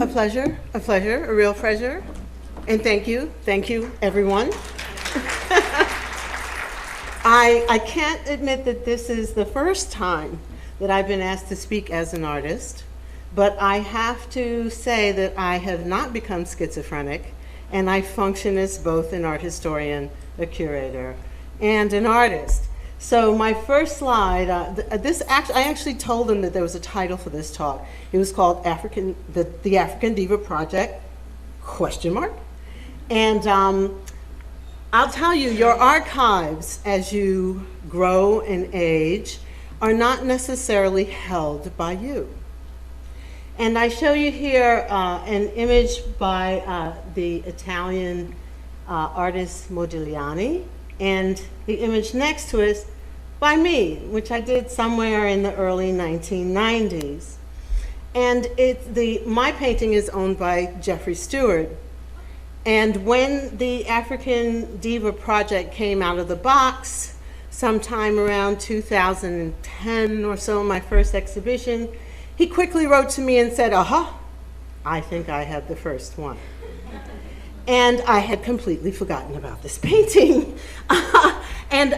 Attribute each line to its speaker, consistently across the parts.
Speaker 1: a real pleasure. And thank you, everyone. I can't admit that this is the first time that I've been asked to speak as an artist, but I have to say that I have not become schizophrenic, and I function as both an art historian, a curator, and an artist. So my first slide, I actually told them that there was a title for this talk. It was called the African Diva Project, ? And I'll tell you, your archives as you grow and age are not necessarily held by you. And I show you here an image by the Italian artist Modigliani, and the image next to it by me, which I did somewhere in the early 1990s. And my painting is owned by Jeffrey Stewart. And when the African Diva Project came out of the box, sometime around 2010 or so, my first exhibition, he quickly wrote to me and said, I think I have the first one. And I had completely forgotten about this painting. And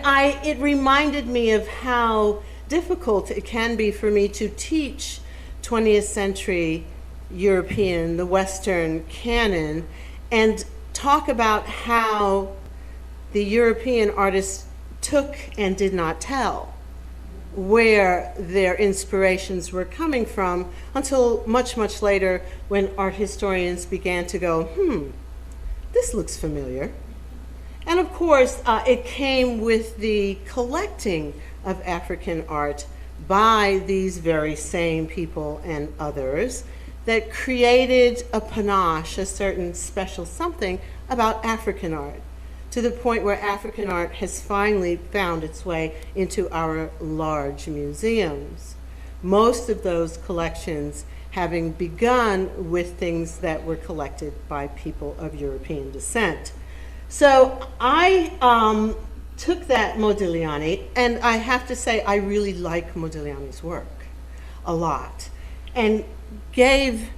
Speaker 1: it reminded me of how difficult it can be for me to teach 20th century European, the Western canon, and talk about how the European artists took and did not tell where their inspirations were coming from until much, much later when art historians began to go, this looks familiar. And of course, it came with the collecting of African art by these very same people and others that created a panache, a certain special something about African art, to the point where African art has finally found its way into our large museums. Most of those collections having begun with things that were collected by people of European descent. So I took that Modigliani, and I have to say I really like Modigliani's work a lot, and gave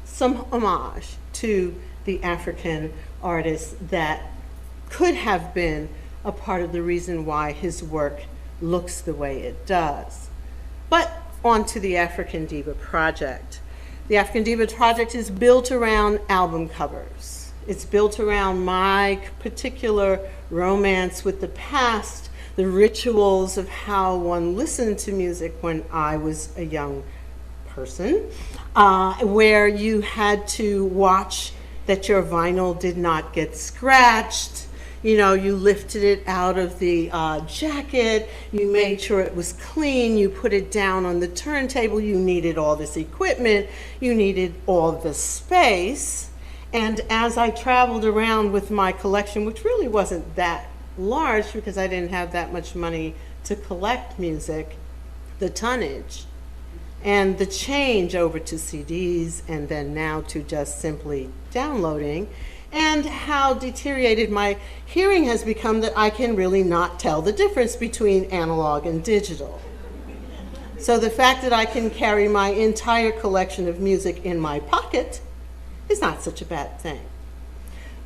Speaker 1: some homage to the African artists that could have been a part of the reason why his work looks the way it does. But on to the African Diva Project. The African Diva Project is built around album covers. It's built around my particular romance with the past, the rituals of how one listened to music when I was a young person, where you had to watch that your vinyl did not get scratched. You know, you lifted it out of the jacket, you made sure it was clean, you put it down on the turntable, you needed all this equipment, you needed all this space. And as I traveled around with my collection, which really wasn't that large because I didn't have that much money to collect music, the tonnage and the change over to CDs and then now to just simply downloading, and how deteriorated my hearing has become that I can really not tell the difference between analog and digital. So the fact that I can carry my entire collection of music in my pocket is not such a bad thing.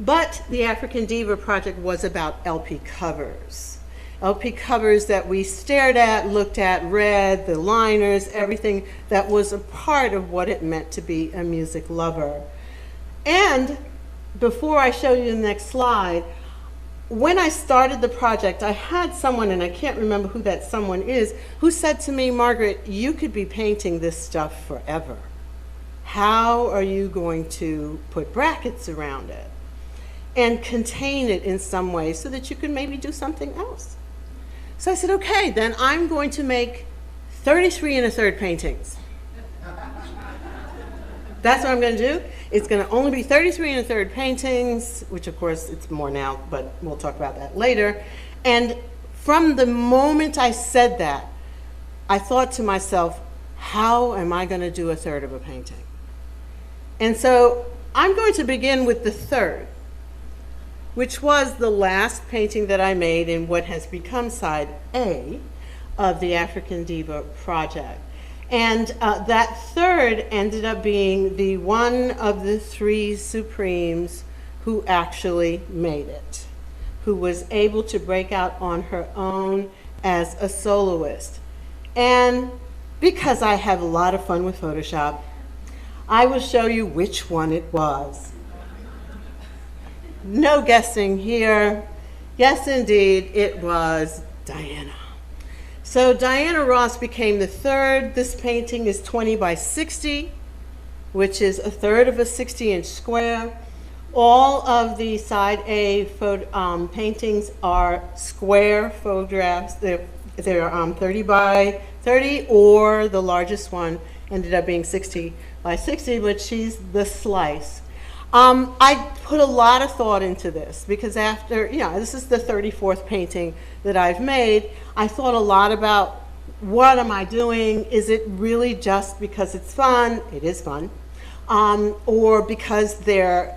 Speaker 1: But the African Diva Project was about LP covers. LP covers that we stared at, looked at, read, the liners, everything that was a part of what it meant to be a music lover. And before I show you the next slide, when I started the project, I had someone, and I can't remember who that someone is, who said to me, Margaret, you could be painting this stuff forever. How are you going to put brackets around it and contain it in some way so that you can maybe do something else? So I said, okay, then I'm going to make 33 1/3 paintings. That's what I'm going to do. It's going to only be 33 1/3 paintings, which of course it's more now, but we'll talk about that later. And from the moment I said that, I thought to myself, how am I going to do 1/3 of a painting? And so I'm going to begin with the third, which was the last painting that I made in what has become side A of the African Diva Project. And that third ended up being the one of the three Supremes who actually made it, who was able to break out on her own as a soloist. And because I have a lot of fun with Photoshop, I will show you which one it was. No guessing here. Yes, indeed, it was Diana. So Diana Ross became the third. This painting is 20 by 60, which is a third of a 60-inch square. All of the side A paintings are square photographs. They're 30 by 30, or the largest one ended up being 60 by 60, but she's the slice. I put a lot of thought into this because after, this is the 34th painting that I've made. I thought a lot about what am I doing? Is it really just because it's fun? It is fun. Or because they're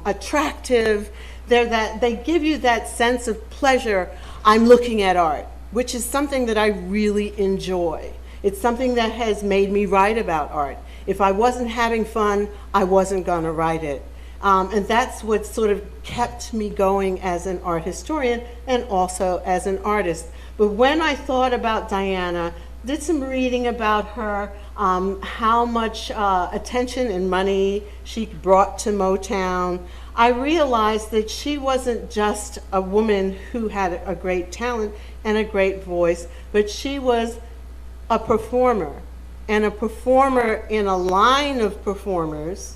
Speaker 1: attractive, they give you that sense of pleasure. I'm looking at art, which is something that I really enjoy. It's something that has made me write about art. If I wasn't having fun, I wasn't going to write it. And that's what sort of kept me going as an art historian and also as an artist. But when I thought about Diana, did some reading about her, how much attention and money she brought to Motown, I realized that she wasn't just a woman who had a great talent and a great voice, but she was a performer, and a performer in a line of performers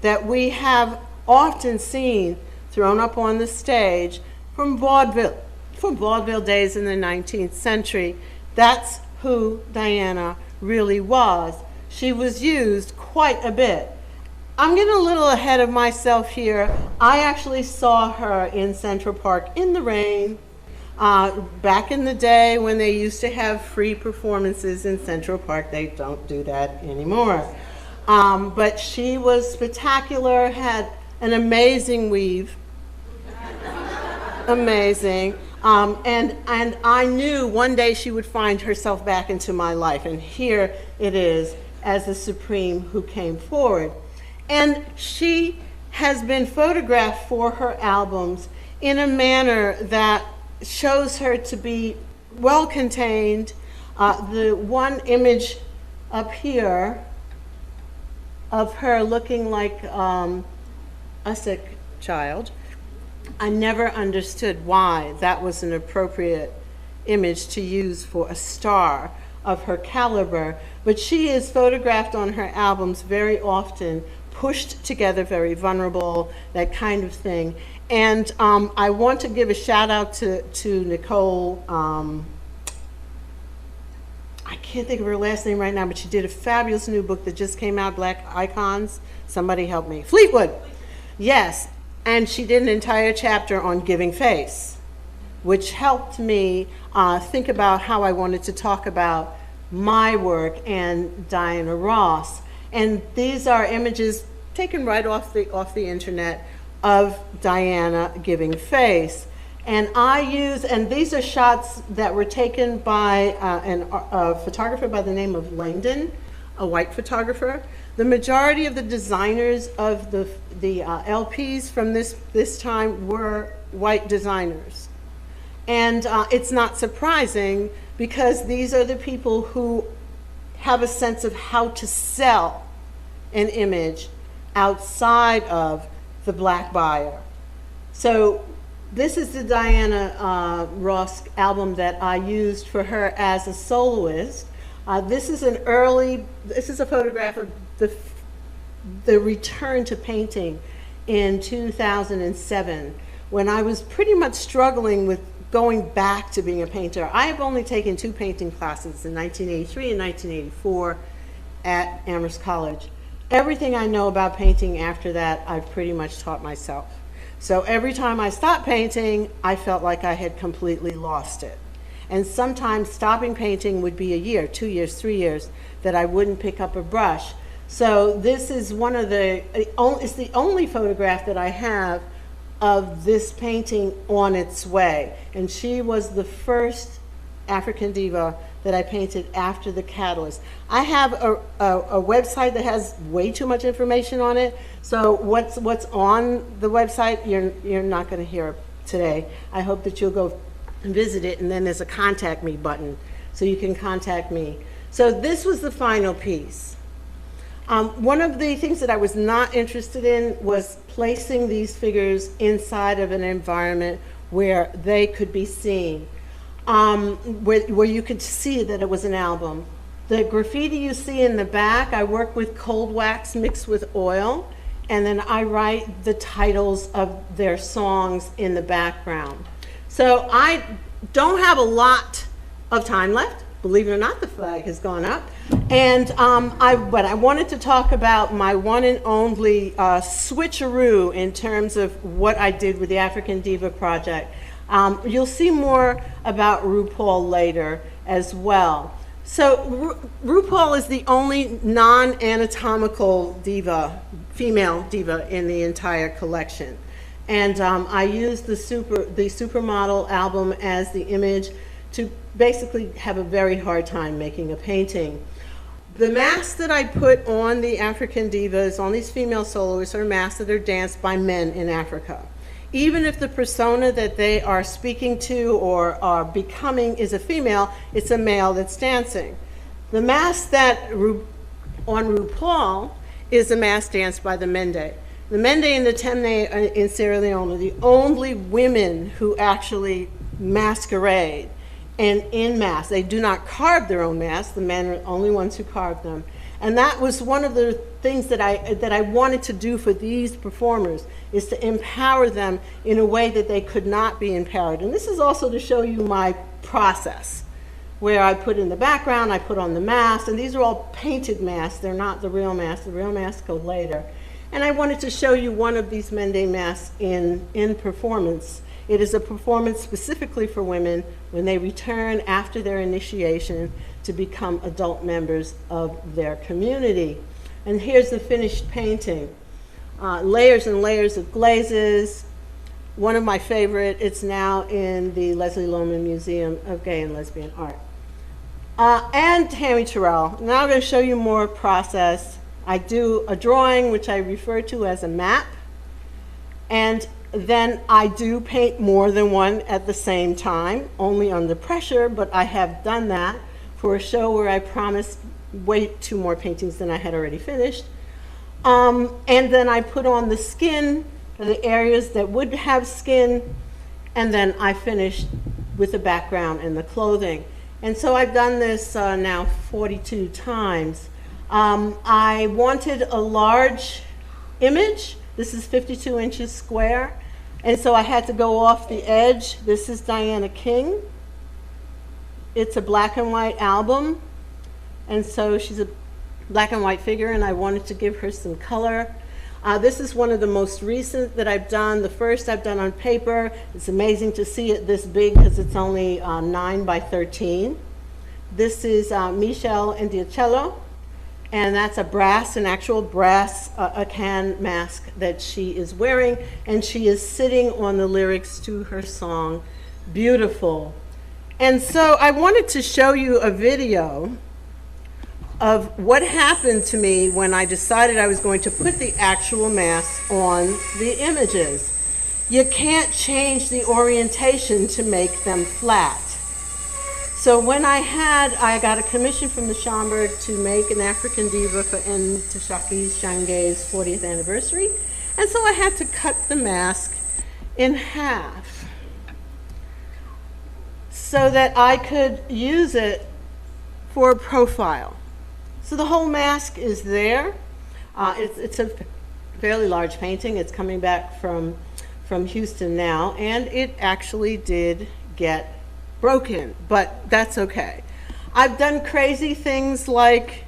Speaker 1: that we have often seen thrown up on the stage from vaudeville days in the 19th century. That's who Diana really was. She was used quite a bit. I'm getting a little ahead of myself here. I actually saw her in Central Park in the rain back in the day when they used to have free performances in Central Park. They don't do that anymore. But she was spectacular, had an amazing weave. Amazing. And I knew one day she would find herself back into my life. And here it is as the Supreme who came forward. And she has been photographed for her albums in a manner that shows her to be well contained. The one image up here of her looking like a sick child, I never understood why that was an appropriate image to use for a star of her caliber, but she is photographed on her albums very often, pushed together, very vulnerable, that kind of thing. And I want to give a shout out to Nicole. I can't think of her last name right now, but she did a fabulous new book that just came out, Black Icons. Somebody help me. Fleetwood. Yes. And she did an entire chapter on giving face, which helped me think about how I wanted to talk about my work and Diana Ross. And these are images taken right off the internet of Diana giving face. And these are shots that were taken by a photographer by the name of Langdon, a white photographer. The majority of the designers of the LPs from this time were white designers. And it's not surprising because these are the people who have a sense of how to sell an image outside of the black buyer. So this is the Diana Ross album that I used for her as a soloist. This is a photograph of the return to painting in 2007, when I was pretty much struggling with going back to being a painter. I have only taken 2 painting classes in 1983 and 1984 at Amherst College. Everything I know about painting after that, I've pretty much taught myself. So every time I stopped painting, I felt like I had completely lost it. And sometimes stopping painting would be a year, 2 years, 3 years, that I wouldn't pick up a brush. So this is it's the only photograph that I have of this painting on its way. And she was the first African diva that I painted after the catalyst. I have a website that has way too much information on it, so what's on the website, you're not going to hear today. I hope that you'll go and visit it, and then there's a contact me button, so you can contact me. So this was the final piece. One of the things that I was not interested in was placing these figures inside of an environment where they could be seen, where you could see that it was an album. The graffiti you see in the back, I work with cold wax mixed with oil, and then I write the titles of their songs in the background. So I don't have a lot of time left. Believe it or not, the flag has gone up. And but I wanted to talk about my one and only switcheroo in terms of what I did with the African Diva Project. You'll see more about RuPaul later as well. So RuPaul is the only non-anatomical diva, female diva in the entire collection. And I used the Supermodel album as the image to basically have a very hard time making a painting. The masks that I put on the African divas, on these female soloists, are masks that are danced by men in Africa. Even if the persona that they are speaking to or are becoming is a female, it's a male that's dancing. The mask that on RuPaul is a mask danced by the Mende. The Mende and the Temne in Sierra Leone are the only women who actually masquerade. And in masks, they do not carve their own masks. The men are the only ones who carve them. And that was one of the things that I wanted to do for these performers, is to empower them in a way that they could not be empowered. And this is also to show you my process, where I put in the background, I put on the masks, and these are all painted masks. They're not the real masks. The real masks go later. And I wanted to show you one of these Mende masks in performance. It is a performance specifically for women when they return after their initiation to become adult members of their community. And here's the finished painting. Layers and layers of glazes. One of my favorite, it's now in the Leslie Lohman Museum of Gay and Lesbian Art. And Tammy Terrell. Now I'm going to show you more process. I do a drawing, which I refer to as a map, and then I do paint more than one at the same time, only under pressure, but I have done that for a show where I promised way 2 more paintings than I had already finished. And then I put on the skin for the areas that would have skin, and then I finished with the background and the clothing. And so I've done this now 42 times. I wanted a large image. This is 52 inches square, and so I had to go off the edge. This is Diana King. It's a black and white album, and so she's a black and white figure, and I wanted to give her some color. This is one of the most recent that I've done. The first I've done on paper. It's amazing to see it this big because it's only 9 by 13. This is Michelle Indiacello. And that's an actual brass can mask that she is wearing, and she is sitting on the lyrics to her song, Beautiful. And so I wanted to show you a video of what happened to me when I decided I was going to put the actual mask on the images. You can't change the orientation to make them flat. So when I got a commission from the Schomburg to make an African diva for Ntashaki Shange's 40th anniversary, and so I had to cut the mask in half so that I could use it for a profile. So the whole mask is there. It's a fairly large painting. It's coming back from Houston now, and it actually did get broken, but that's okay. I've done crazy things like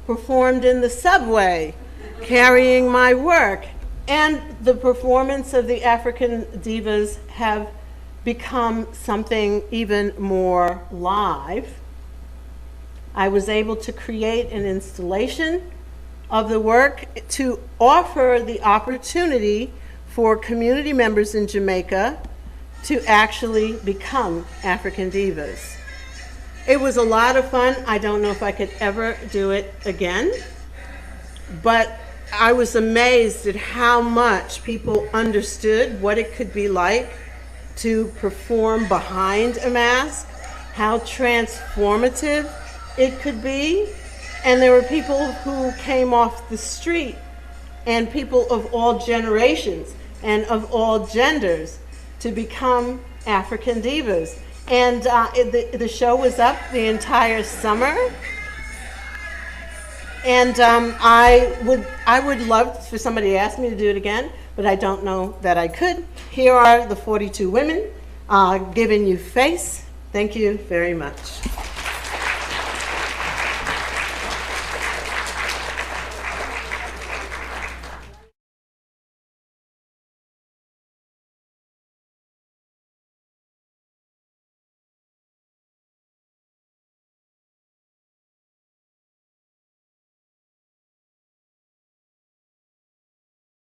Speaker 1: performed in the subway, carrying my work, and the performance of the African divas have become something even more live. I was able to create an installation of the work to offer the opportunity for community members in Jamaica to actually become African divas. It was a lot of fun. I don't know if I could ever do it again, but I was amazed at how much people understood what it could be like to perform behind a mask, how transformative it could be. And there were people who came off the street, and people of all generations and of all genders, to become African divas. And the show was up the entire summer. And I would love for somebody to ask me to do it again, but I don't know that I could. Here are the 42 women giving you face. Thank you very much.